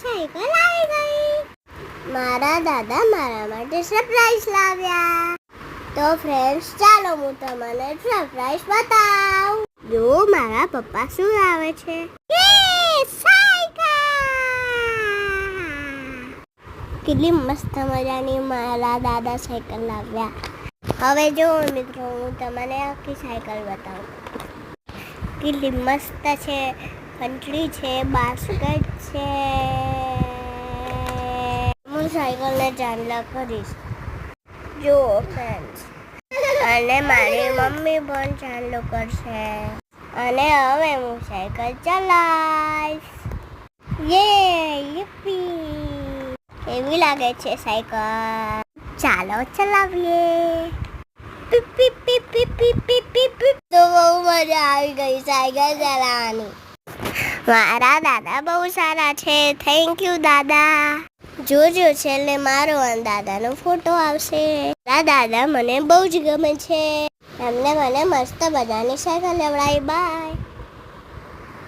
Cycle આવી ગઈ. મારા દાદા મારા માટે સરપ્રાઈઝ લાવ્યા. તો ફ્રેન્ડ્સ, ચાલો હું તમને સરપ્રાઈઝ બતાવું. જો મારા પપ્પા શું લાવે છે. કેટલી મસ્ત મજાની મારા દાદા સાયકલ લાવ્યા. હવે જો મિત્રો, હું તમને આખી સાયકલ બતાવું. કેટલી મસ્ત છે, ઘંટડી છે, બાસ્કેટ છે. હું સાયકલને ચાંદલા કરીશ. જો ફ્રેન્ડ્સ, અને મારી મમ્મી પણ ચાંદલો કરશે. અને હવે હું સાયકલ ચલાવીશ. યુપ્પી! કેવી લાગે છે સાયકલ? ચાલો ચલાવીએ. પીપ પીપ પીપ પીપ પીપ પીપ પીપ. તો બહુ મજા આવી ગઈ સાયકલ ચલાવવાની. મારા દાદા બહુ સારા છે. થેન્ક યુ દાદા. જોજો છેલ્લે મારો અને દાદાનો ફોટો આવશે. મારા દાદા મને બહુ જ ગમે છે. એમને મને મસ્ત મજાની સાયકલ લેવડાવી. બાય.